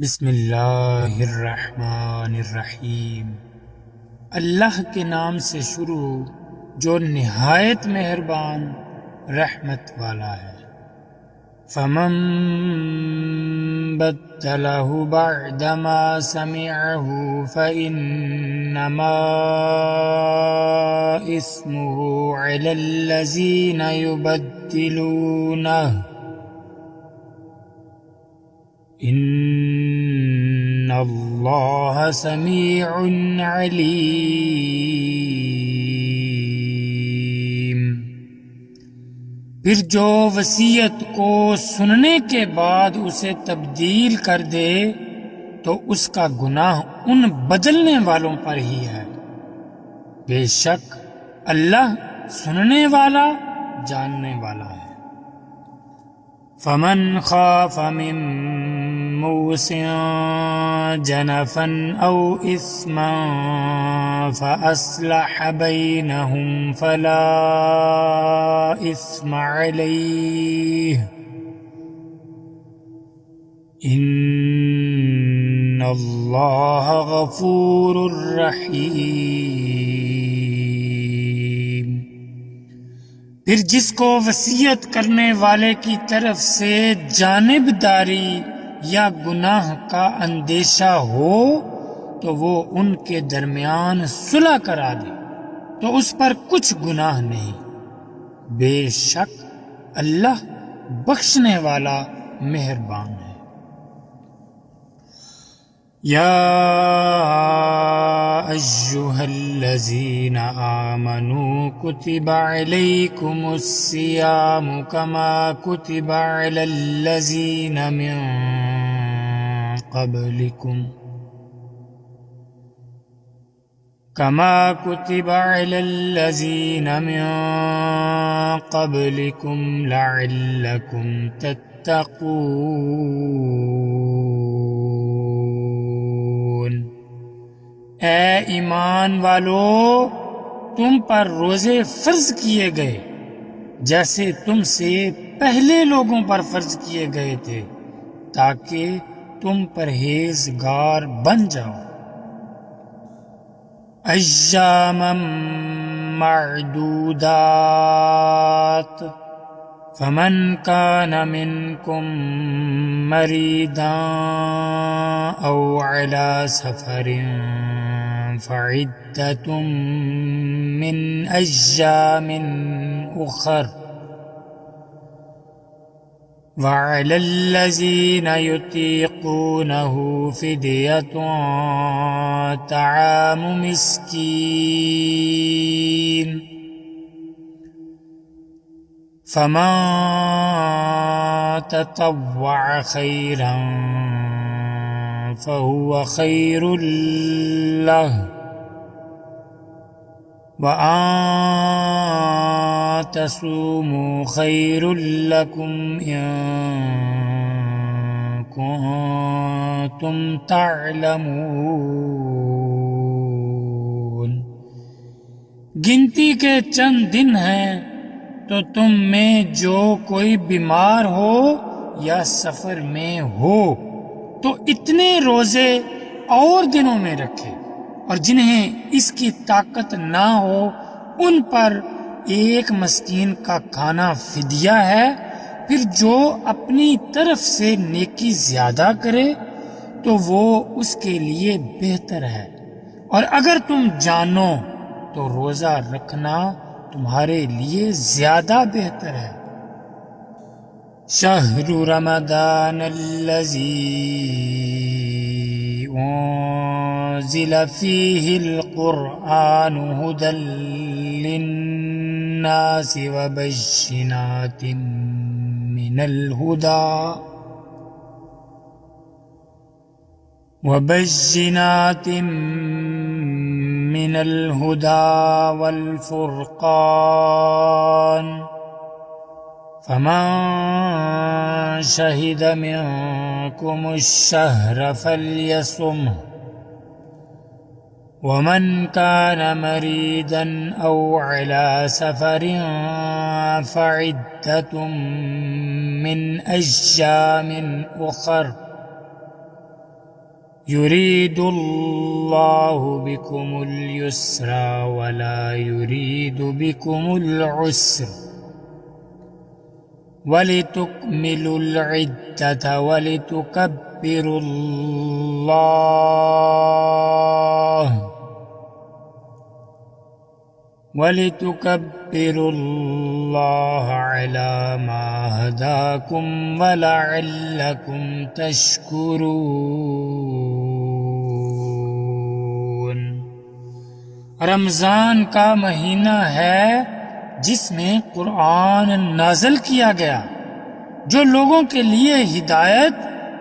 بسم اللہ الرحمن الرحیم۔ اللہ کے نام سے شروع جو نہایت مہربان رحمت والا ہے۔ فمن بدلہ بعد ما سمعہ فإنما اسمہ علی الذین یبدلونہ ان اللہ سمیع علیم۔ پھر جو وصیت کو سننے کے بعد اسے تبدیل کر دے تو اس کا گناہ ان بدلنے والوں پر ہی ہے، بے شک اللہ سننے والا جاننے والا ہے۔ فمن خاف من موص جنفا او اثما فاصلح بینہم فلا اثم علیہ ان اللہ غفور رحیم۔ پھر جس کو وصیت کرنے والے کی طرف سے جانبداری یا گناہ کا اندیشہ ہو تو وہ ان کے درمیان صلح کرا دے تو اس پر کچھ گناہ نہیں، بے شک اللہ بخشنے والا مہربان ہے۔ یا ایہا الذین آمنوا کتب علیکم الصیام کما کتب علی الذین من قبلکم لعلکم تتقون۔ اے ایمان والو، تم پر روزے فرض کیے گئے جیسے تم سے پہلے لوگوں پر فرض کیے گئے تھے تاکہ تم پرہیزگار بن جاؤ۔ ایاما معدودات فمن كان منكم مريضا أو على سفر فعدة من أيام أخر وعلى الذين يطيقونه فدية طعام مسكين فمن تطوع خيرا فهو خير له وأن تصوموا خير لكم إن كنتم تعلمون۔ گنتی کے چند دن ہیں تو تم میں جو کوئی بیمار ہو یا سفر میں ہو تو اتنے روزے اور دنوں میں رکھے، اور جنہیں اس کی طاقت نہ ہو ان پر ایک مسکین کا کھانا فدیہ ہے۔ پھر جو اپنی طرف سے نیکی زیادہ کرے تو وہ اس کے لیے بہتر ہے، اور اگر تم جانو تو روزہ رکھنا تمہارے لیے زیادہ بہتر ہے۔ شہر رمضان الذی انزل فیہ القرآن هدی للناس وبینات من الہدی والفرقان فمن شہد منکم الشہر فلیصمہ ومن كان مريضا أو على سفر فعدة من أيام أخر يريد الله بكم اليسر ولا يريد بكم العسر ولتكملوا العدة ولتكبروا الله على ما هداكم ولعلكم تشكرون۔ رمضان کا مہینہ ہے جس میں قرآن نازل کیا گیا، جو لوگوں کے لیے ہدایت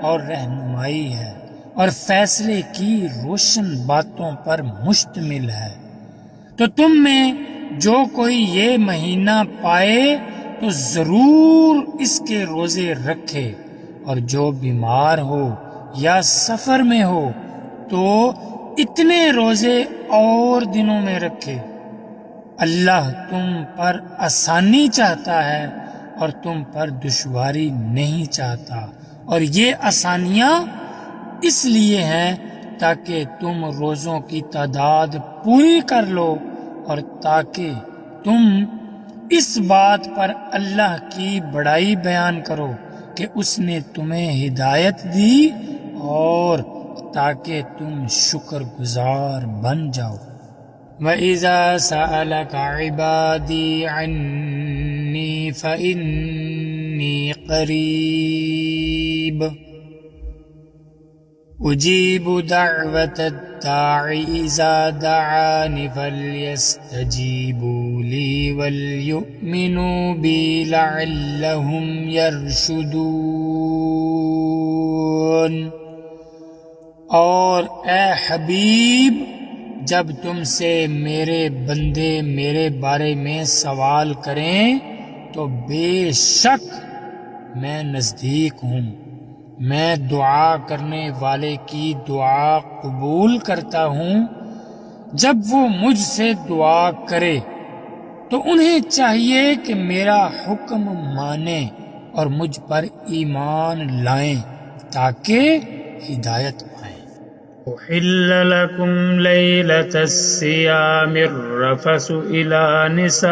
اور رہنمائی ہے اور فیصلے کی روشن باتوں پر مشتمل ہے۔ تو تم میں جو کوئی یہ مہینہ پائے تو ضرور اس کے روزے رکھے، اور جو بیمار ہو یا سفر میں ہو تو اتنے روزے اور دنوں میں رکھے۔ اللہ تم پر آسانی چاہتا ہے اور تم پر دشواری نہیں چاہتا، اور یہ آسانیاں اس لیے ہیں تاکہ تم روزوں کی تعداد پوری کر لو، اور تاکہ تم اس بات پر اللہ کی بڑائی بیان کرو کہ اس نے تمہیں ہدایت دی، اور تاکہ تم شکر گزار بن جاؤ۔ وَإِذَا سَأَلَكَ عِبَادِي عَنِّي فَإِنِّي قَرِيبٌ أُجِيبُ دَعْوَةَ الدَّاعِ إِذَا دَعَانِ فَلْيَسْتَجِيبُوا لِي وَلْيُؤْمِنُوا بِي لَعَلَّهُمْ يَرْشُدُونَ۔ اور اے حبیب، جب تم سے میرے بندے میرے بارے میں سوال کریں تو بے شک میں نزدیک ہوں، میں دعا کرنے والے کی دعا قبول کرتا ہوں۔ جب وہ مجھ سے دعا کرے تو انہیں چاہیے کہ میرا حکم مانیں اور مجھ پر ایمان لائیں تاکہ ہدایت پائیں۔ أحل لكم ليلة الصيام الرفث إلى نسائكم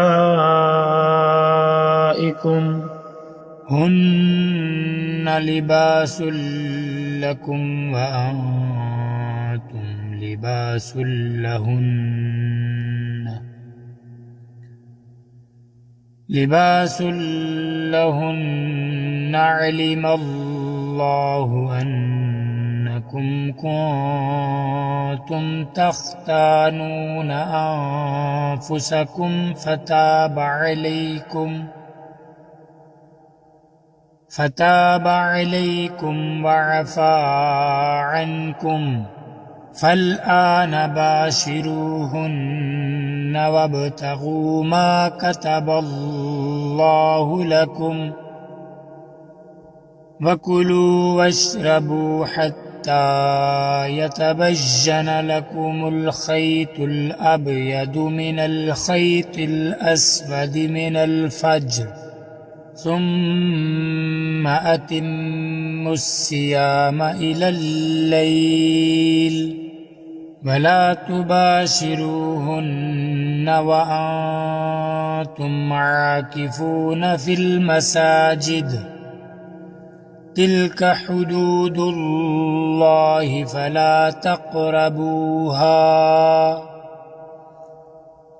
هن لباس لكم وأنتم لباس لهن علم الله أنكم كنتم تختانون أنفسكم فتاب عليكم وعفى عنكم، فالآن باشروهن وابتغوا ما كتب الله لكم وكلوا واشربوا حتى يتبين لكم الخيط الأبيض من الخيط الأسود من الفجر، ثم أتموا الصيام إلى الليل ولا تباشروهن وأنتم عاكفون في المساجد، تلك حدود الله فلا تقربوها،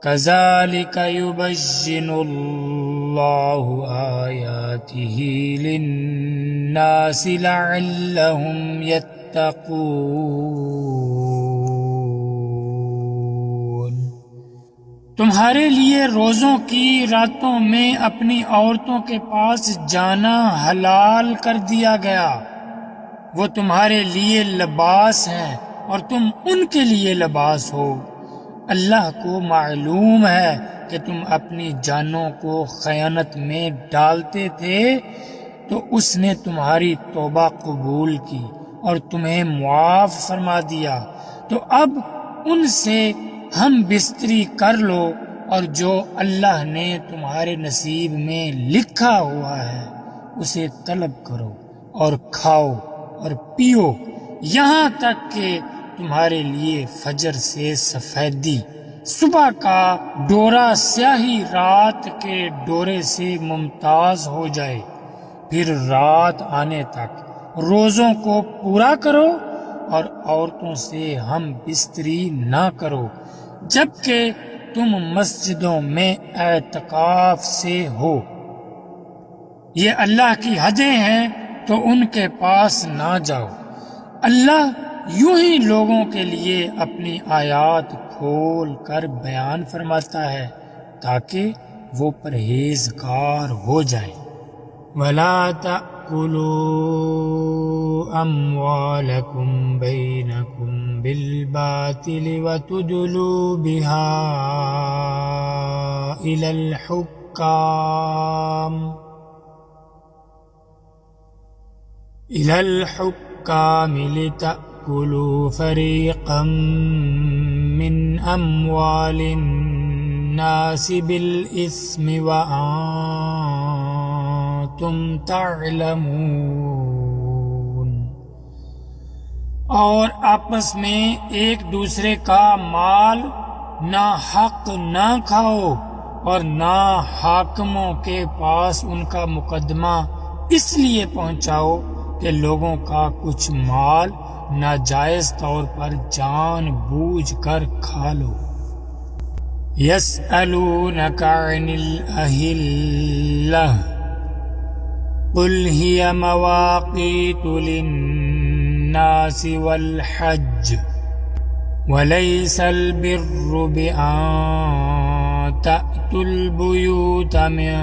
كذلك يبين الله آياته للناس لعلهم يتقون۔ تمہارے لیے روزوں کی راتوں میں اپنی عورتوں کے پاس جانا حلال کر دیا گیا، وہ تمہارے لیے لباس ہیں اور تم ان کے لیے لباس ہو۔ اللہ کو معلوم ہے کہ تم اپنی جانوں کو خیانت میں ڈالتے تھے، تو اس نے تمہاری توبہ قبول کی اور تمہیں معاف فرما دیا، تو اب ان سے ہم بستری کر لو، اور جو اللہ نے تمہارے نصیب میں لکھا ہوا ہے اسے طلب کرو اور کھاؤ اور پیو، یہاں تک کہ تمہارے لیے فجر سے سفیدی، صبح کا ڈورا سیاہی رات کے ڈورے سے ممتاز ہو جائے، پھر رات آنے تک روزوں کو پورا کرو اور عورتوں سے ہم بستری نہ کرو جبکہ تم مسجدوں میں اعتکاف سے ہو۔ یہ اللہ کی حدیں ہیں تو ان کے پاس نہ جاؤ۔ اللہ یوں ہی لوگوں کے لیے اپنی آیات کھول کر بیان فرماتا ہے تاکہ وہ پرہیزگار ہو جائیں۔ وَلَا تَأْكُلُوا أَمْوَالَكُمْ بَيْنَكُمْ بِالْبَاطِلِ وَتُدْلُوا بِهَا إِلَى الْحُكَّامِ لِتَأْكُلُوا فَرِيقًا مِّنْ أَمْوَالِ النَّاسِ بِالْإِثْمِ وَأَنْتُمْ تَعْلَمُونَ۔ اور آپس میں ایک دوسرے کا مال ناحق نہ کھاؤ اور نہ حاکموں کے پاس ان کا مقدمہ اس لیے پہنچاؤ کہ لوگوں کا کچھ مال ناجائز طور پر جان بوجھ کر کھا لو۔ يَسْأَلُونَكَ عَنِ الْأَهِلَّةِ قُلْ هِيَ مَوَاقِيتُ لِلنَّاسِ وَالْحَجِّ وَلَيْسَ الْبِرُّ بِأَنْ تَأْتُوا الْبُيُوتَ مِنْ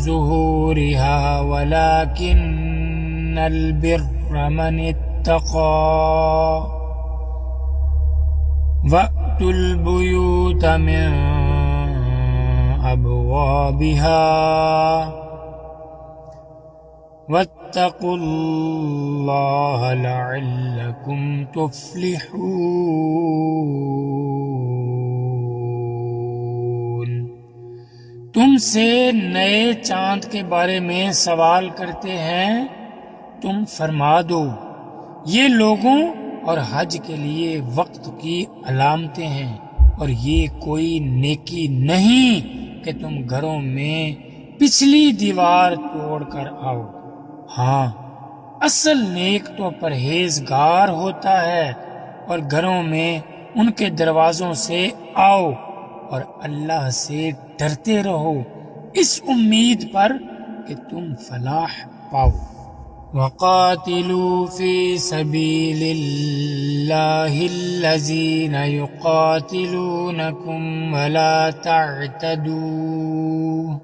ظُهُورِهَا وَلَكِنَّ الْبِرَّ مَنِ اتَّقَى وَأْتُوا الْبُيُوتَ مِنْ أَبْوَابِهَا وَاتَّقُوا اللَّهَ لَعَلَّكُمْ تُفْلِحُونَ۔ تم سے نئے چاند کے بارے میں سوال کرتے ہیں، تم فرما دو یہ لوگوں اور حج کے لیے وقت کی علامتیں ہیں، اور یہ کوئی نیکی نہیں کہ تم گھروں میں پچھلی دیوار توڑ کر آؤ۔ ہاں، اصل نیک تو پرہیزگار ہوتا ہے، اور گھروں میں ان کے دروازوں سے آؤ اور اللہ سے ڈرتے رہو اس امید پر کہ تم فلاح پاؤ۔ وَقَاتِلُوا فِي سَبِيلِ اللَّهِ الَّذِينَ يُقَاتِلُونَكُمْ وَلَا تَعْتَدُوا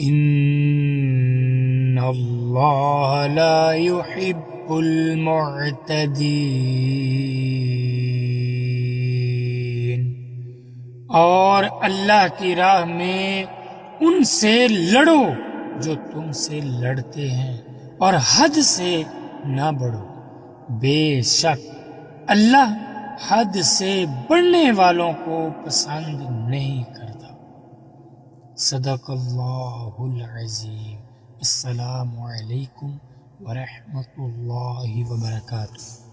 إِنَّ اللَّهَ لَا يُحِبُّ الْمُعْتَدِينَ۔ اور اللہ کی راہ میں ان سے لڑو جو تم سے لڑتے ہیں، اور حد سے نہ بڑھو، بے شک اللہ حد سے بڑھنے والوں کو پسند نہیں کرتا۔ صدق اللہ العظیم۔ السلام علیکم ورحمۃ اللہ وبرکاتہ۔